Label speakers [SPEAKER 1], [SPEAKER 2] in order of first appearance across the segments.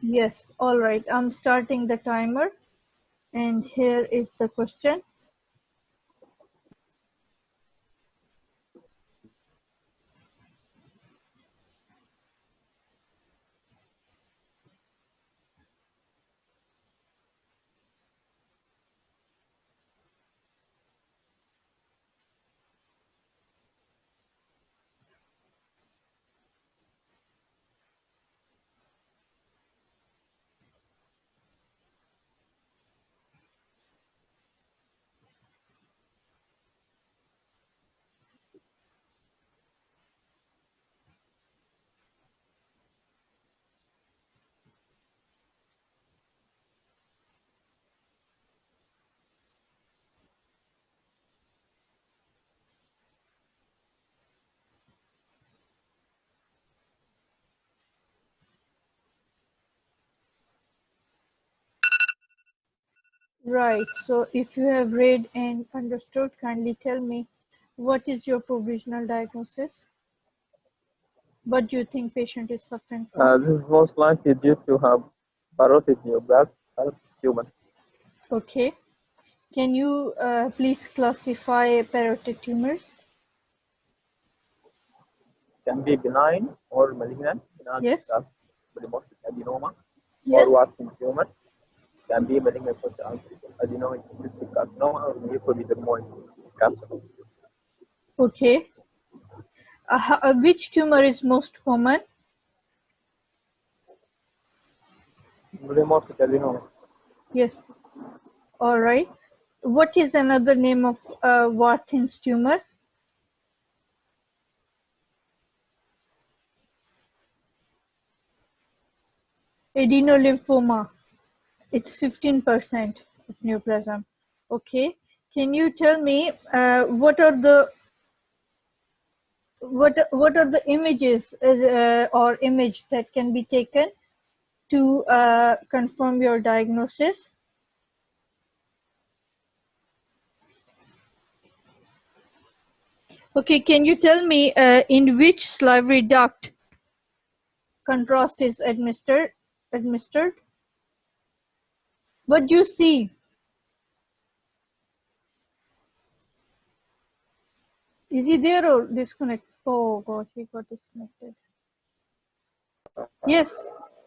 [SPEAKER 1] Yes, all right. I'm starting the timer, and here is the question. Right. So if you have read and understood, kindly tell me, what is your provisional diagnosis? What do you think patient is suffering from?
[SPEAKER 2] This is most likely due to have parotid gland tumor.
[SPEAKER 1] Okay. Can you please classify parotid tumors?
[SPEAKER 2] Can be benign or malignant,
[SPEAKER 1] Yes.
[SPEAKER 2] polymorphic adenoma, or
[SPEAKER 1] Yes.
[SPEAKER 2] Watson tumor. Can be malignant adenoid cystic carcinoma or mucoepidermoid carcinoma.
[SPEAKER 1] Okay. Which tumor is most common?
[SPEAKER 2] Polymorphic adenoma.
[SPEAKER 1] Yes. All right. What is another name of Warthin's tumor? Adenolymphoma. It's 15% of neoplasm. Okay. Can you tell me what are the images or image that can be taken to confirm your diagnosis? Okay, can you tell me in which salivary duct contrast is administered? What do you see? Is he there or disconnected? Oh gosh, he got disconnected. Yes.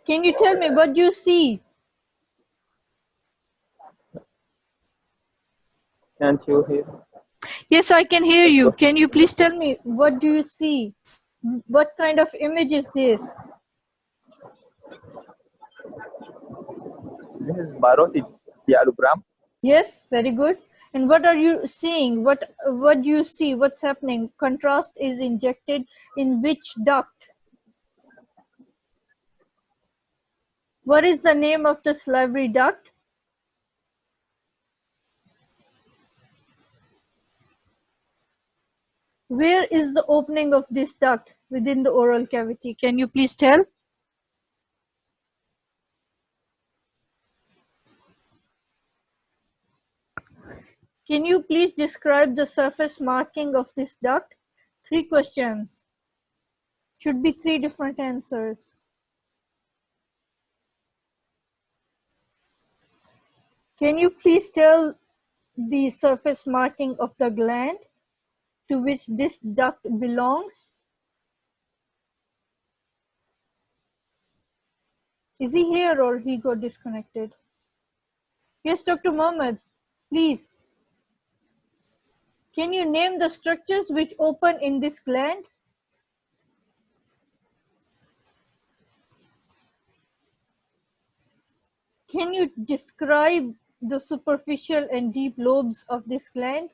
[SPEAKER 1] Can you tell me what do you see?
[SPEAKER 2] Can't you hear?
[SPEAKER 1] Yes, I can hear you. Can you please tell me what do you see? What kind of image is this?
[SPEAKER 2] This is parotid dialogram.
[SPEAKER 1] Yes, very good. And what are you seeing? What do you see? What's happening? Contrast is injected in which duct? What is the name of the salivary duct? Where is the opening of this duct within the oral cavity? Can you please tell? Can you please describe the surface marking of this duct? 3 questions. Should be 3 different answers. Can you please tell the surface marking of the gland to which this duct belongs? Is he here or he got disconnected? Yes, Dr. Mohammed, please. Can you name the structures which open in this gland? Can you describe the superficial and deep lobes of this gland?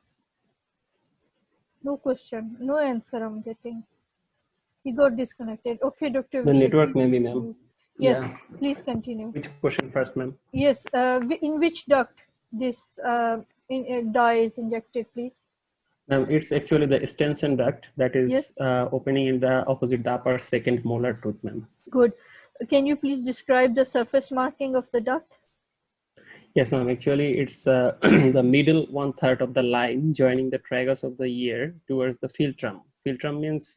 [SPEAKER 1] No question, no answer I'm getting. He got disconnected. Okay, Dr.
[SPEAKER 3] The
[SPEAKER 1] Vishal.
[SPEAKER 3] network maybe, ma'am.
[SPEAKER 1] Yes,
[SPEAKER 3] Yeah.
[SPEAKER 1] please continue.
[SPEAKER 3] Which question first, ma'am?
[SPEAKER 1] Yes, in which duct this dye is injected, please?
[SPEAKER 3] Ma'am, it's actually the extension duct that is
[SPEAKER 1] Yes.
[SPEAKER 3] opening in the opposite the upper second molar tooth, ma'am.
[SPEAKER 1] Good. Can you please describe the surface marking of the duct?
[SPEAKER 3] Yes, ma'am. Actually, it's the middle 1/3 of the line joining the tragus of the ear towards the philtrum. Philtrum means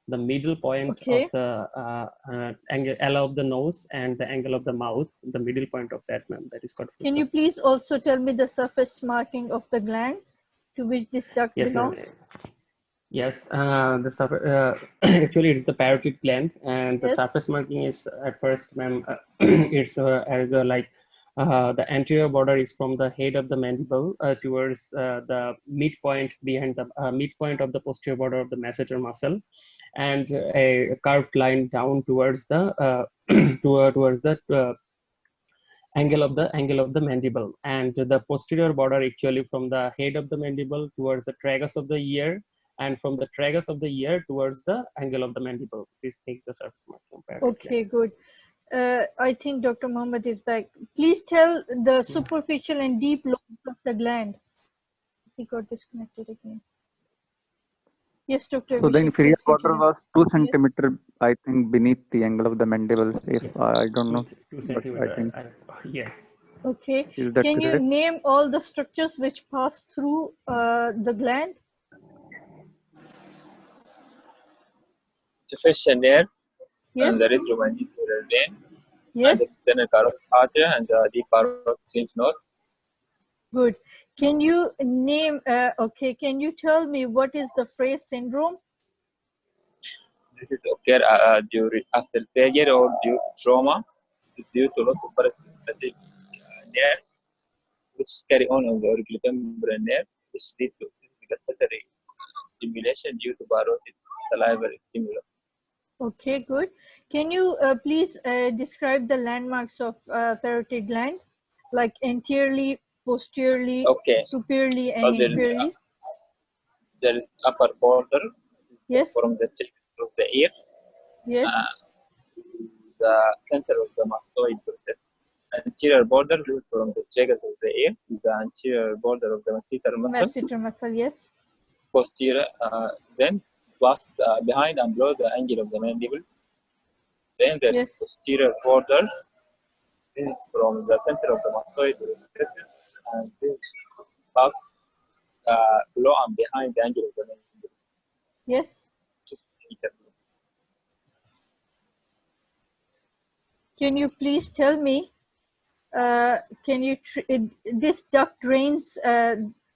[SPEAKER 3] the middle point
[SPEAKER 1] Okay.
[SPEAKER 3] of the angle of the nose and the angle of the mouth, the middle point of that, ma'am, that is called.
[SPEAKER 1] Can you please also tell me the surface marking of the gland to which this duct
[SPEAKER 3] Yes, ma'am.
[SPEAKER 1] belongs?
[SPEAKER 3] Yes, actually it's the parotid gland, and the
[SPEAKER 1] Yes.
[SPEAKER 3] surface marking is at first, ma'am, it's as like the anterior border is from the head of the mandible towards the midpoint behind the midpoint of the posterior border of the masseter muscle, and a curved line down towards the towards the angle of the mandible, and the posterior border actually from the head of the mandible towards the tragus of the ear, and from the tragus of the ear towards the angle of the mandible. This makes the surface marking parotid
[SPEAKER 1] Okay,
[SPEAKER 3] gland.
[SPEAKER 1] good. I think Dr. Mohammed is back. Please tell the superficial and deep lobes of the gland. He got disconnected again. Yes, Dr.
[SPEAKER 4] So the
[SPEAKER 1] Abhishek,
[SPEAKER 4] inferior
[SPEAKER 1] please
[SPEAKER 4] border
[SPEAKER 1] continue.
[SPEAKER 4] was 2
[SPEAKER 1] Yes.
[SPEAKER 4] centimeter, I think, beneath the angle of the mandible. If I don't know,
[SPEAKER 3] 2
[SPEAKER 4] but I think
[SPEAKER 3] centimeter. Yes.
[SPEAKER 1] Okay.
[SPEAKER 4] is that
[SPEAKER 1] Can you
[SPEAKER 4] correct?
[SPEAKER 1] name all the structures which pass through the gland?
[SPEAKER 2] The facial nerve
[SPEAKER 1] Yes.
[SPEAKER 2] and the retromandibular vein and
[SPEAKER 1] Yes.
[SPEAKER 2] external carotid artery and the deep parotid lymph node.
[SPEAKER 1] Good. Can you name? Okay. Can you tell me what is the Frey syndrome?
[SPEAKER 2] This is occur during after failure or due to trauma, due to loss of parasympathetic nerve, which carry on the auriculotemporal nerves, which lead to gustatory stimulation due to parotid salivary stimulus.
[SPEAKER 1] Okay, good. Can you please describe the landmarks of parotid gland, like anteriorly, posteriorly,
[SPEAKER 2] Okay,
[SPEAKER 1] superiorly,
[SPEAKER 2] so
[SPEAKER 1] and inferiorly?
[SPEAKER 2] there is upper border
[SPEAKER 1] Yes.
[SPEAKER 2] from the tip of the ear,
[SPEAKER 1] Yes.
[SPEAKER 2] the center of the mastoid process. Anterior border from the tragus of the ear to the anterior border of the masseter muscle.
[SPEAKER 1] Masseter muscle. Yes.
[SPEAKER 2] Posterior, then plus behind and below the angle of the mandible. Then the
[SPEAKER 1] Yes.
[SPEAKER 2] posterior border is from the center of the mastoid process, and this plus below and behind the angle of the mandible.
[SPEAKER 1] Yes. Can you please tell me? Can you this duct drains?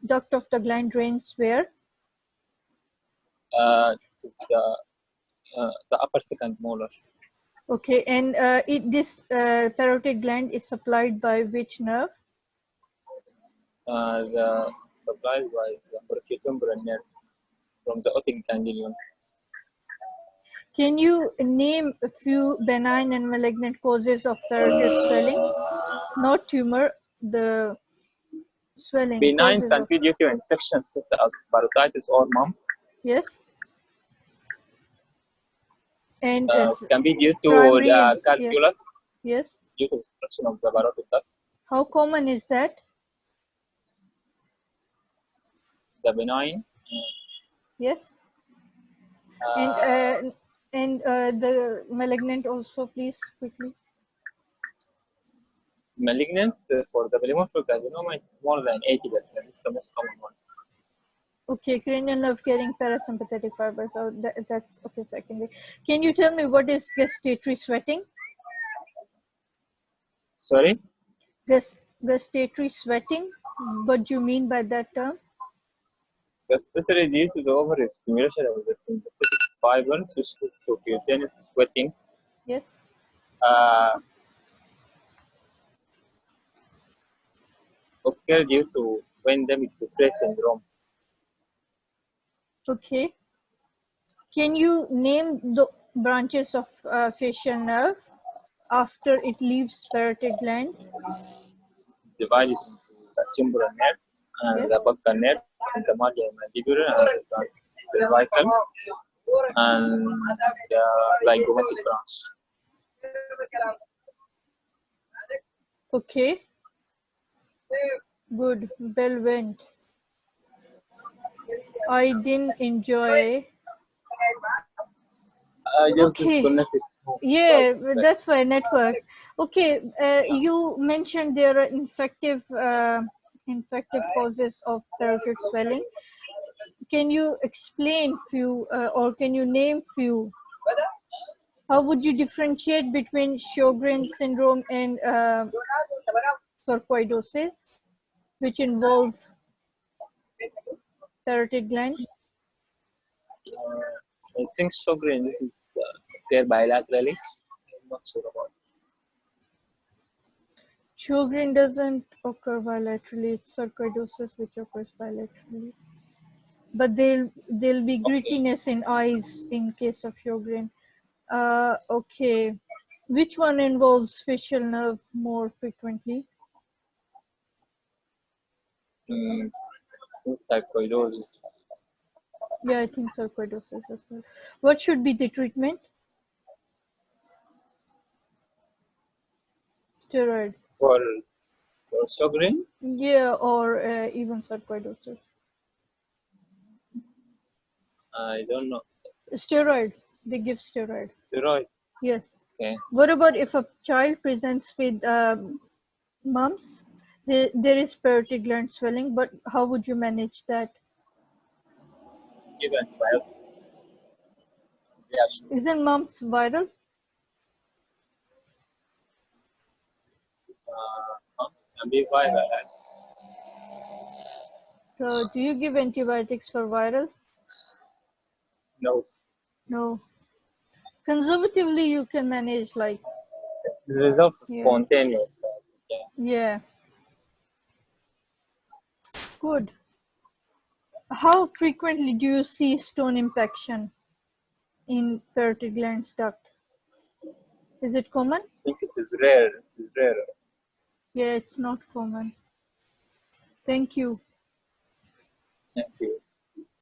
[SPEAKER 1] Duct of the gland drains where?
[SPEAKER 2] The upper second molar.
[SPEAKER 1] Okay, and this parotid gland is supplied by which nerve?
[SPEAKER 2] The supplied by the brachiotemporal nerve from the otic ganglion.
[SPEAKER 1] Can you name a few benign and malignant causes of parotid swelling? Not tumor, the swelling.
[SPEAKER 2] Benign
[SPEAKER 1] Causes
[SPEAKER 2] can
[SPEAKER 1] of,
[SPEAKER 2] be due to infections such as parotitis or mumps.
[SPEAKER 1] yes. And
[SPEAKER 2] Can be due to
[SPEAKER 1] primary and,
[SPEAKER 2] calculus,
[SPEAKER 1] yes.
[SPEAKER 2] due to obstruction of the parotid duct.
[SPEAKER 1] How common is that?
[SPEAKER 2] The benign.
[SPEAKER 1] Yes. And the malignant also, please, quickly.
[SPEAKER 2] Malignant for the polymorphic adenoma is more than 80%. It's the most common one.
[SPEAKER 1] Okay, cranial nerve carrying parasympathetic fibers. So that's okay. Secondary. Can you tell me what is gustatory sweating?
[SPEAKER 2] Sorry?
[SPEAKER 1] Gustatory sweating. What do you mean by that term?
[SPEAKER 2] Especially due to the overstimulation of the sympathetic fibers, which leads to cutaneous sweating.
[SPEAKER 1] Yes.
[SPEAKER 2] Occur due to when damage stress syndrome.
[SPEAKER 1] Okay. Can you name the branches of facial nerve after it leaves parotid gland?
[SPEAKER 2] Divided into the temporal nerve and the buccal nerve and the mandibular and the cervical and the zygomatic branch.
[SPEAKER 1] Okay. Good. Bell went. I didn't enjoy. Okay. Yeah, that's why network. Okay, you mentioned there are infective causes of parotid swelling. can you explain few or can you name few? How would you differentiate between Sjogren syndrome and sarcoidosis, which involves parotid gland?
[SPEAKER 2] I think Sjogren, this is occur bilaterally. I'm not sure about it.
[SPEAKER 1] Sjogren doesn't occur bilaterally. It's sarcoidosis which occurs bilaterally. But there'll be grittiness in eyes in case of Sjogren. Okay. Which one involves facial nerve more frequently?
[SPEAKER 2] I think sarcoidosis.
[SPEAKER 1] Yeah, I think sarcoidosis as well. What should be the treatment? Steroids.
[SPEAKER 2] For Sjogren,
[SPEAKER 1] Yeah, or even sarcoidosis.
[SPEAKER 2] I don't know.
[SPEAKER 1] Steroids. They give steroid.
[SPEAKER 2] Steroid.
[SPEAKER 1] Yes.
[SPEAKER 2] Okay.
[SPEAKER 1] What about if a child presents with mumps? There is parotid gland swelling, but how would you manage that?
[SPEAKER 2] Give antibiotic. Yeah, sure.
[SPEAKER 1] Isn't mumps viral?
[SPEAKER 2] Antiviral.
[SPEAKER 1] So do you give antibiotics for viral?
[SPEAKER 2] No.
[SPEAKER 1] No. Conservatively, you can manage like,
[SPEAKER 2] The result is
[SPEAKER 1] Yeah.
[SPEAKER 2] spontaneous. Yeah.
[SPEAKER 1] yeah. Good. How frequently do you see stone impaction in parotid gland duct? Is it common?
[SPEAKER 2] I think it is rare. It is rare.
[SPEAKER 1] Yeah, it's not common. Thank you.
[SPEAKER 2] Thank you.